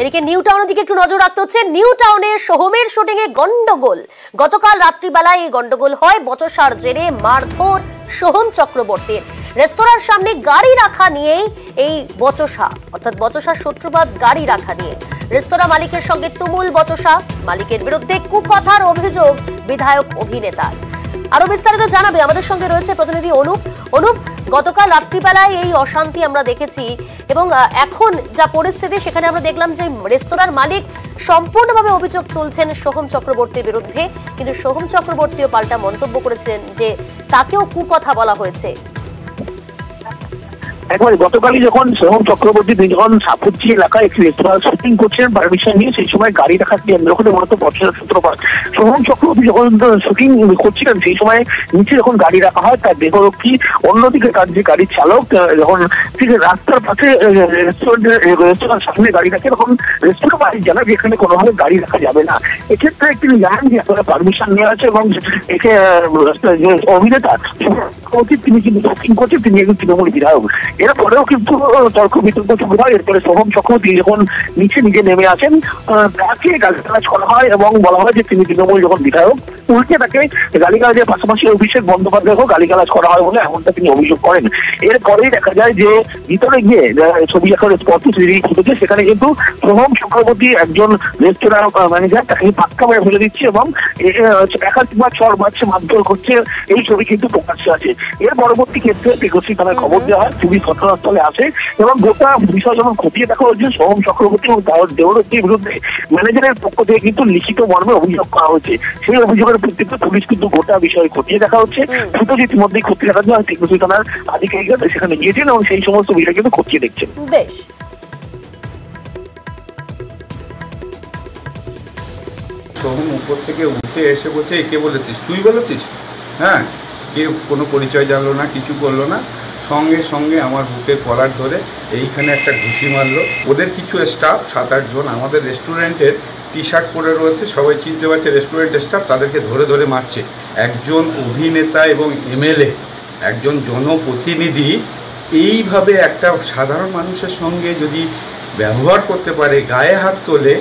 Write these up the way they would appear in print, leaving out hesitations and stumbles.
এদিকে নিউ টাউনের দিকে একটু নজর রাখতে হচ্ছে। নিউ টাউনে সোহমের শুটিং এ গন্ডগোল। গতকাল রাত্রিবেলায় এই গন্ডগোল হয় বচসার জেরে মারধর সোহম চক্রবর্তীর। রেস্তোরাঁর সামনে গাড়ি রাখা নিয়েই এই বচসা, অর্থাৎ বচসার সূত্রপাত গাড়ি রাখা নিয়ে। রেস্তোরাঁ মালিকের সঙ্গে তুমুল বচসা, মালিকের বিরুদ্ধে কুকথার অভিযোগ বিধায়ক অভিনেতার। আরো বিস্তারিত জানাবে আমাদের সঙ্গে রয়েছে প্রতিনিধি অনুপ। অনুপ, গতকাল রাত্রিবেলায় এই অশান্তি আমরা দেখেছি এবং এখন যা পরিস্থিতি সেখানে আমরা দেখলাম যে রেস্তোরাঁর মালিক সম্পূর্ণভাবে অভিযোগ তুলছেন সোহম চক্রবর্তীর বিরুদ্ধে, কিন্তু সোহম চক্রবর্তীও পাল্টা মন্তব্য করেছেন যে তাকেও কুকথা বলা হয়েছে। একবার গতকালই যখন সোহম চক্রবর্তী যখন সাপুচ্ছি এলাকায় একটি রেস্তোরাঁ শুটিং করছিলেন পারমিশন নিয়ে, সেই সময় গাড়ি রাখার কেন্দ্র করে মূলত বচসার সূত্রপাত। সোহম চক্রবর্তী যখন শুটিং করছিলেন সেই সময় নিচে যখন গাড়ি রাখা হয় তার দেহরক্ষী, অন্যদিকে তার যে গাড়ির চালক যখন ঠিক রাস্তার পাশে রেস্তোরাঁর সামনে গাড়ি রাখে, তখন রেস্তোরাঁ মালিক জানায় যে এখানে কোনোভাবে গাড়ি রাখা যাবে না। এক্ষেত্রে তিনি জানান যে আপনারা পারমিশন নেওয়া আছে এবং একে অভিনেতা তিনি কিন্তু শুটিং করছেন, তিনি একজন তৃণমূল বিধায়ক। এরপরেও কিন্তু তর্ক বিতর্ক শুরু হয়। এরপরে সোহম চক্রবর্তী যখন নিচে নিজে নেমে আসেন তাকে গালিগালাজ করা হয় এবং বলা হয় যে তিনি তৃণমূল যখন বিধায়ক, উল্টে তাকে গালিগালাজের পাশাপাশি অভিষেক বন্দ্যোপাধ্যায়কেও গালিগালাজ করা হয় বলে এমনটা তিনি অভিযোগ করেন। এরপরেই দেখা যায় যে ভিতরে গিয়ে ছবি এখন স্পষ্ট ফুটেছে, সেখানে কিন্তু সোহম চক্রবর্তী একজন রেস্তোরাঁ ম্যানেজার তাকে পাক্কা মেরে ফেলে দিচ্ছে এবং একাধিকবার চড় মারছে, মারধর করছে, এই ছবি কিন্তু প্রকাশ্যে আছে। এর পরবর্তী ক্ষেত্রে তেগসি থানায় খবর দেওয়া হয়, পুলিশ ঘটনাস্থলে আসে এবং গোটা বিষয় যখন খতিয়ে দেখা হচ্ছে সোহম চক্রবর্তী এবং তার দেহরক্ষীর বিরুদ্ধে ম্যানেজারের পক্ষ থেকে কিন্তু লিখিত মর্মে অভিযোগ করা হয়েছে। সেই অভিযোগের ভিত্তিতে পুলিশ কিন্তু গোটা বিষয় খতিয়ে দেখা হচ্ছে। দ্রুত ইতিমধ্যেই খতিয়ে দেখার জন্য তেগসি থানার আধিকারিকরা সেখানে গিয়েছেন এবং সেই সমস্ত বিষয় কিন্তু খতিয়ে দেখছেন। বেশ, সোহম উপর থেকে উঠে এসে বলছে কে বলেছিস, তুই বলেছিস? হ্যাঁ, কেউ কোনো পরিচয় জানলো না, কিছু করলো না, সঙ্গে সঙ্গে আমার বুকের কলার ধরে এইখানে একটা ঘুষি মারলো। ওদের কিছু স্টাফ 7-8 জন আমাদের রেস্টুরেন্টের টি শার্ট পরে রয়েছে, সবাই চিনতে পারছে রেস্টুরেন্টের স্টাফ, তাদেরকে ধরে ধরে মারছে। একজন অভিনেতা এবং এমএলএ, একজন জনপ্রতিনিধি এইভাবে একটা সাধারণ মানুষের সঙ্গে যদি ব্যবহার করতে পারে, গায়ে হাত তোলে,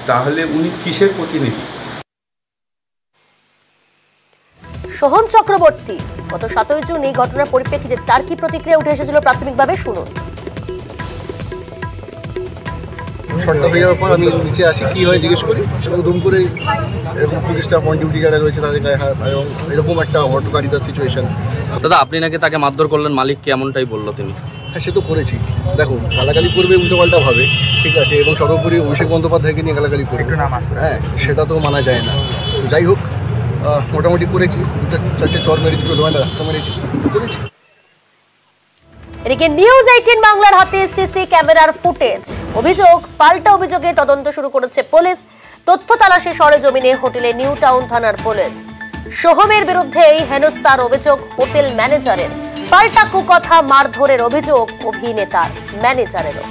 তাহলে উনি কিসের প্রতিনিধি? সোহম চক্রবর্তী গত 7 জুন এই ঘটনার পরিপ্রেক্ষিতে তার কি প্রতিক্রিয়া উঠে এসেছিল প্রাথমিকভাবে শুনুন। শর্টটা হয়ে যাওয়ার পর আমি নিচে আসি, কী হয় জিজ্ঞেস করি, এবং দুম করে এরকম পুলিশ স্টাফ অন ডিউটি যারা রয়েছে তাদের গায়ে হাত, এবং এরকম একটা হটকারিতার সিচুয়েশন। দাদা, আপনি নাকি তাকে মারধর করলেন, মালিককে এমনটাই বললো তিনি। হ্যাঁ, সে তো করেছি। দেখো, গালাগালি করবে উল্টোপাল্টা ভাবে, ঠিক আছে, এবং সর্বোপরি অভিষেক বন্দ্যোপাধ্যায়কে নিয়ে গালাগালি করবে, হ্যাঁ সেটা তো মানা যায় না। যাই হোক, মোটামুটি করেছি, 2-4টে চর মেরেছি, প্রথমে ধাক্কা মেরেছি, করেছি। এদিকে নিউজ 18 বাংলার হাতে সিসি ক্যামেরার ফুটেজ। অভিযোগ পাল্টা অভিযোগে তদন্ত শুরু করেছে পুলিশ। তথ্য তালাশে সরেজমিনে হোটেলে নিউ টাউন থানার পুলিশ। সোহমের বিরুদ্ধে এই হেনস্থার অভিযোগ হোটেল ম্যানেজারের, পাল্টা কুকথা মারধরের অভিযোগ অভিনেতার ম্যানেজারেরও।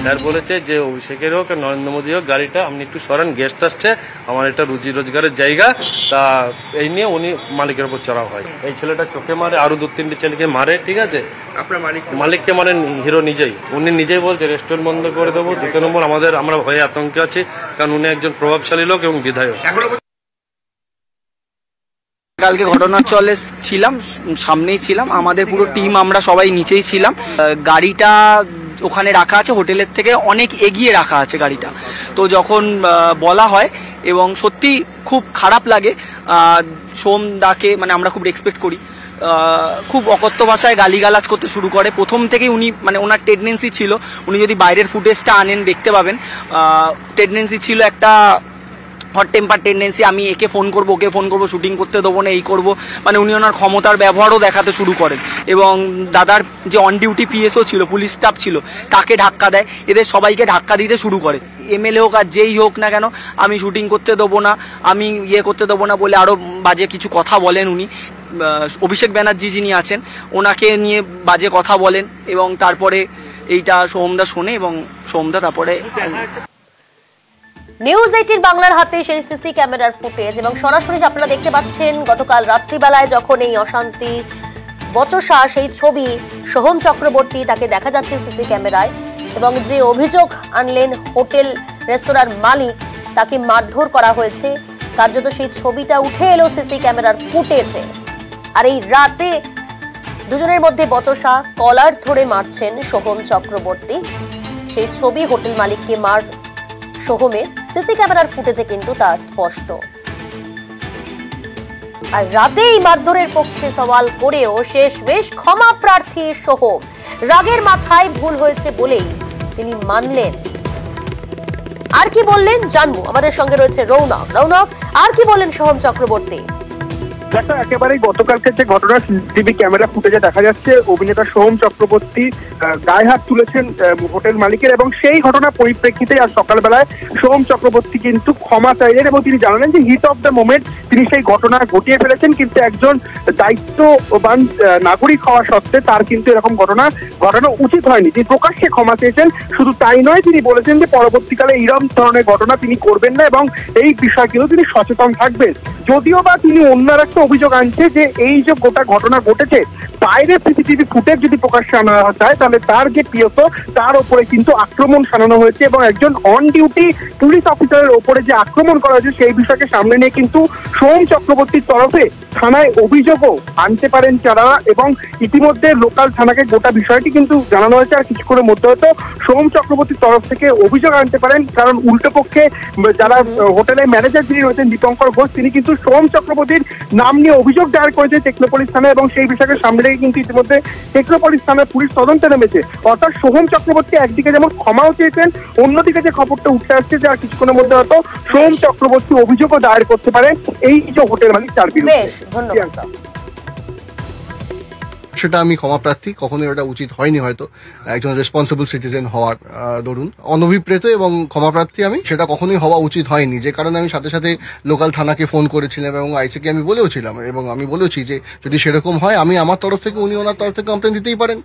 স্যার বলেছে যে অভিষেকের হোক নরেন্দ্র মোদী হোক, গাড়িটা আপনি একটু সরান, গেস্ট আসছে, আমার এটা রুজি রোজগারের জায়গা, তা এই নিয়ে উনি মালিকের উপর চড়াও হয়। এই ছেলেটা চোখে মারে, আরো 2-3টে ছেলেকে মারে, ঠিক আছে, আপনার মালিককে মারেন হিরো নিজেই। উনি নিজেই বলছে রেস্টুরেন্ট বন্ধ করে দেবো। 2 নম্বর আমরা ভয়ে আতঙ্কে আছি, কারণ উনি একজন প্রভাবশালী লোক এবং বিধায়ক। কালকে ঘটনাস্থলে ছিলাম, সামনেই ছিলাম, আমাদের পুরো টিম আমরা সবাই নিচেই ছিলাম। গাড়িটা ওখানে রাখা আছে, হোটেলের থেকে অনেক এগিয়ে রাখা আছে গাড়িটা। তো যখন বলা হয়, এবং সত্যি খুব খারাপ লাগে, সোম দাকে মানে আমরা খুব রেসপেক্ট করি, খুব অকথ্য ভাষায় গালিগালাজ করতে শুরু করে। প্রথম থেকেই উনি মানে ওনার টেন্ডেন্সি ছিল, উনি যদি বাইরের ফুটেজটা আনেন দেখতে পাবেন, টেন্ডেন্সি ছিল একটা হট টেম্পার টেন্ডেন্সি, আমি একে ফোন করবো, ওকে ফোন করবো, শুটিং করতে দেবো না, এই করবো, মানে উনি ওনার ক্ষমতার ব্যবহারও দেখাতে শুরু করেন। এবং দাদার যে অন ডিউটি পিএসও ছিল, পুলিশ স্টাফ ছিল, তাকে ধাক্কা দেয়, এদের সবাইকে ধাক্কা দিতে শুরু করে। এমএলএ হোক আর যেই হোক না কেন, আমি শুটিং করতে দেবো না, আমি করতে দেবো না বলে আরও বাজে কিছু কথা বলেন উনি। অভিষেক ব্যানার্জি যিনি আছেন, ওনাকে নিয়ে বাজে কথা বলেন, এবং তারপরে এইটা সোহমদা শোনে এবং সোহমদা তারপরে। নিউজ 18 বাংলার হাতে সেই সিসি ক্যামেরার ফুটেজ এবং সরাসরি আপনারা দেখতে পাচ্ছেন গতকাল রাত্রিবেলায় যখন এই অশান্তি বচসা, সেই ছবি সোহম চক্রবর্তী, তাকে দেখা যাচ্ছে সিসি ক্যামেরায়। এবং যে অভিযোগ আনলেন হোটেল রেস্তোরাঁর মালিক, তাকে মারধর করা হয়েছে, কার্যত সেই ছবিটা উঠে এলো সিসি ক্যামেরার ফুটেজে। আর এই রাতে দুজনের মধ্যে বচসা, কলার ধরে মারছেন সোহম চক্রবর্তী, সেই ছবি হোটেল মালিককে মার সোহমের সিসি ক্যামেরার ফুটেজে কিন্তু তা স্পষ্ট। আর রাতে এই মারধরের পক্ষে সওয়াল করেও শেষমেশ ক্ষমা প্রার্থী সোহম। রাগের মাথায় ভুল হয়েছে বলেই তিনি মানলেন। আর কি বললেন জানবো, আমাদের সঙ্গে রয়েছে রৌনক। রৌনক, আর কি বললেন সোহম চক্রবর্তী? দেখো, একেবারেই গতকালকে যে ঘটনা সিসিটিভি ক্যামেরা ফুটেজে দেখা যাচ্ছে, অভিনেতা সোহম চক্রবর্তী গায়ে হাত তুলেছেন হোটেল মালিকের, এবং সেই ঘটনার পরিপ্রেক্ষিতে আজ সকালবেলায় সোহম চক্রবর্তী কিন্তু ক্ষমা চাইলেন এবং তিনি জানালেন যে হিট অফ দ্য মোমেন্ট তিনি সেই ঘটনা ঘটিয়ে ফেলেছেন, কিন্তু একজন দায়িত্ববান নাগরিক হওয়া সত্ত্বে তার কিন্তু এরকম ঘটনা ঘটানো উচিত হয়নি। তিনি প্রকাশ্যে ক্ষমা চেয়েছেন। শুধু তাই নয়, তিনি বলেছেন যে পরবর্তীকালে এইরকম ধরনের ঘটনা তিনি করবেন না এবং এই বিষয়ে কিন্তু তিনি সচেতন থাকবেন। যদিও বা তিনি অন্য একটা অভিযোগ আনছে যে এই যে গোটা ঘটনা ঘটেছে, বাইরের সিসিটিভি ফুটেজ যদি প্রকাশ্যে আনা যায় তাহলে তার যে পিএসও তার উপরে কিন্তু আক্রমণ সানানো হয়েছে এবং একজন অন ডিউটি পুলিশ অফিসারের উপরে যে আক্রমণ করা হয়েছে সেই বিষয়কে সামনে নিয়ে কিন্তু সোহম চক্রবর্তীর তরফে থানায় অভিযোগও আনতে পারেন যারা, এবং ইতিমধ্যে লোকাল থানাকে গোটা বিষয়টি কিন্তু জানানো হয়েছে। আর কিছুক্ষণের মধ্যে হয়তো সোহম চক্রবর্তীর তরফ থেকে অভিযোগ আনতে পারেন, কারণ উল্টো পক্ষে যারা হোটেলের ম্যানেজার যিনি রয়েছেন দীপঙ্কর ঘোষ, তিনি কিন্তু সোহম চক্রবর্তীর নাম নিয়ে অভিযোগ দায়ের করেছে টেকনোপলিস থানায় এবং সেই বিষয়কে সামনে রেখে কিন্তু ইতিমধ্যে টেকনোপলিস থানায় পুলিশ তদন্তে নেমেছে। অর্থাৎ সোহম চক্রবর্তী একদিকে যেমন ক্ষমাও চেয়েছেন, অন্যদিকে যে খবরটা উঠে আসছে যে আর কিছুক্ষণের মধ্যে হয়তো সোহম চক্রবর্তী অভিযোগও দায়ের করতে পারে এই যে হোটেল মালিক তার বিরুদ্ধে। ধন্যবাদ। সেটা আমি ক্ষমা প্রার্থী, কখনোই ওটা উচিত হয়নি। হয়তো একজন রেসপন্সিবল সিটিজেন হওয়ার দরুন অনভিপ্রেত এবং ক্ষমা প্রার্থী আমি, সেটা কখনোই হওয়া উচিত হয়নি। যে কারণে আমি সাথে সাথে লোকাল থানাকে ফোন করেছিলাম এবং আইসিকে আমি বলেওছিলাম, এবং আমি বলেছি যে যদি সেরকম হয় আমি আমার তরফ থেকে, উনি ওনার তরফ থেকে কমপ্লেন দিতেই পারেন।